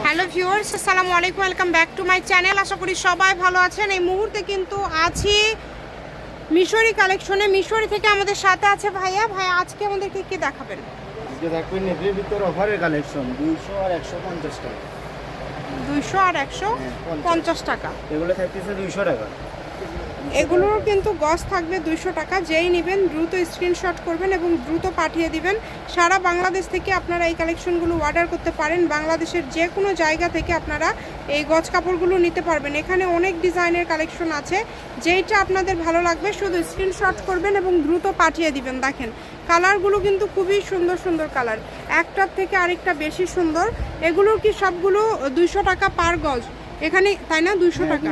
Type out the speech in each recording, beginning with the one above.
Hello viewers, আসসালামু আলাইকুম, welcome back to my channel. আশা করি সবাই ভালো আছেন। এই মুহূর্তে কিন্তু আছি মিশরি কালেকশনে। মিশরি থেকে আমাদের সাথে আছে ভাইয়া। আজকে আমাদেরকে কি দেখাবেন? আজকে দেখবেন নেভের ভিতর অফারের কালেকশন 200 আর 150 টাকা। 200 আর 150 টাকা। এগুলো থাকতেছে 200 টাকা। এগুলোর কিন্তু গজ থাকবে 200 টাকা। যেই নেবেন দ্রুত স্ক্রিনশট করবেন এবং দ্রুত পাঠিয়ে দিবেন। সারা বাংলাদেশ থেকে আপনারা এই কালেকশনগুলো অর্ডার করতে পারেন। বাংলাদেশের যে কোনো জায়গা থেকে আপনারা এই গজ কাপড়গুলো নিতে পারবেন। এখানে অনেক ডিজাইনের কালেকশন আছে, যেইটা আপনাদের ভালো লাগবে শুধু স্ক্রিনশট করবেন এবং দ্রুত পাঠিয়ে দিবেন। দেখেন কালারগুলো কিন্তু খুবই সুন্দর সুন্দর কালার, একটার থেকে আরেকটা বেশি সুন্দর। এগুলোর কি সবগুলো 200 টাকা পার গজ এখানে, তাই না? 200 টাকা।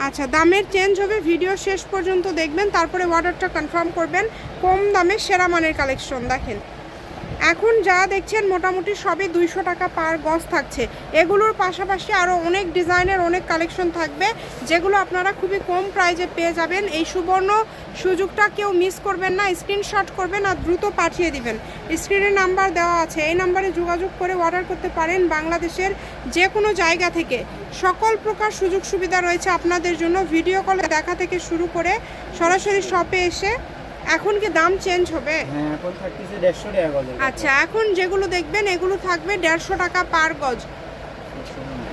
আচ্ছা, দামের চেঞ্জ হবে, ভিডিও শেষ পর্যন্ত দেখবেন, তারপরে অর্ডারটা কনফার্ম করবেন। কম দামে সেরা মানের কালেকশন। দেখেন এখন যা দেখছেন মোটামুটি সবই 200 টাকা পার গজ থাকছে। এগুলোর পাশাপাশি আরও অনেক ডিজাইনের অনেক কালেকশন থাকবে, যেগুলো আপনারা খুবই কম প্রাইজে পেয়ে যাবেন। এই সুবর্ণ সুযোগটা কেউ মিস করবেন না। স্ক্রিনশট করবেন আর দ্রুত পাঠিয়ে দিবেন। স্ক্রিনে নাম্বার দেওয়া আছে, এই নাম্বারে যোগাযোগ করে অর্ডার করতে পারেন। বাংলাদেশের যে কোনো জায়গা থেকে সকল প্রকার সুযোগ সুবিধা রয়েছে আপনাদের জন্য। ভিডিও কলে দেখা থেকে শুরু করে সরাসরি শপে এসে। এখন কি দাম চেঞ্জ হবে? হ্যাঁ, এখন থাকতেছে 150 টাকা গজ। আচ্ছা, এখন যেগুলো দেখবেন এগুলো থাকবে 150 টাকা পার গজ।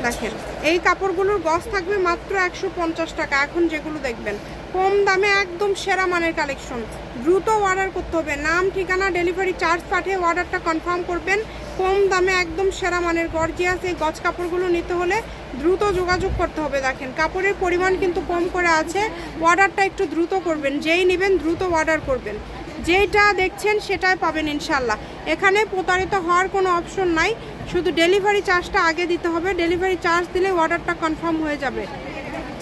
দেখেন এই কাপড়গুলোর গজ থাকবে মাত্র 150 টাকা। এখন যেগুলো দেখবেন কম দামে একদম সেরা মানের কালেকশন। দ্রুত অর্ডার করতে হবে। নাম, ঠিকানা, ডেলিভারি চার্জ পাঠিয়ে অর্ডারটা কনফার্ম করবেন। কম দামে একদম সেরা মানের গর্জিয়াস এই গজ কাপড়গুলো নিতে হলে দ্রুত যোগাযোগ করতে হবে। দেখেন কাপড়ের পরিমাণ কিন্তু কম করে আছে, অর্ডারটা একটু দ্রুত করবেন। যেই নেবেন দ্রুত অর্ডার করবেন। যেটা দেখছেন সেটাই পাবেন ইনশাল্লাহ। এখানে প্রতারিত হওয়ার কোনো অপশন নাই, শুধু ডেলিভারি চার্জটা আগে দিতে হবে। ডেলিভারি চার্জ দিলে অর্ডারটা কনফার্ম হয়ে যাবে।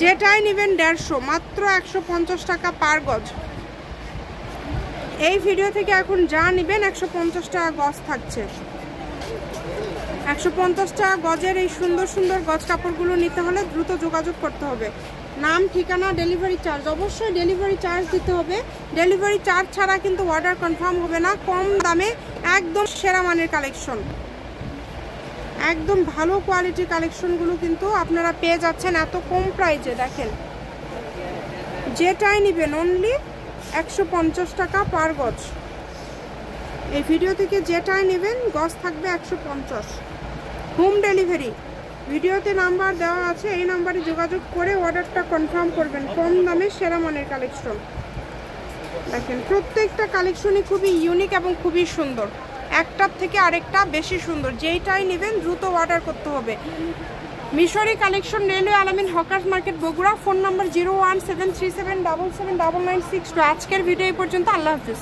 যেটাই নেবেন 150, মাত্র 150 টাকা পার গজ। এই ভিডিও থেকে এখন যা নেবেন 150 টাকা গজ থাকছে। 150 টাকা গজের এই সুন্দর সুন্দর গজ কাপড়গুলো নিতে হলে দ্রুত যোগাযোগ করতে হবে। নাম, ঠিকানা, ডেলিভারি চার্জ, অবশ্যই ডেলিভারি চার্জ দিতে হবে। ডেলিভারি চার্জ ছাড়া কিন্তু অর্ডার কনফার্ম হবে না। কম দামে একদম সেরা মানের কালেকশন, একদম ভালো কোয়ালিটির কালেকশনগুলো কিন্তু আপনারা পেয়ে যাচ্ছেন এত কম প্রাইজে। দেখেন যেটাই নেবেন অনলি 150 টাকা পার গজ। এই ভিডিও থেকে যেটাই নেবেন গজ থাকবে 150। Home delivery. ভিডিওতে নাম্বার দেওয়া আছে, এই নাম্বারে যোগাযোগ করে অর্ডারটা কনফার্ম করবেন। কম দামে সেরা মানের কালেকশন। দেখেন প্রত্যেকটা কালেকশনই খুবই ইউনিক এবং খুবই সুন্দর, একটার থেকে আরেকটা বেশি সুন্দর। যেইটাই নেবেন দ্রুত অর্ডার করতে হবে। মিশরি কালেকশন, রেলওয়ে আলামিন hawkers market, Bogura. Phone number 01737779962। আজকের ভিডিও এই পর্যন্ত। আল্লাহ হাফিজ।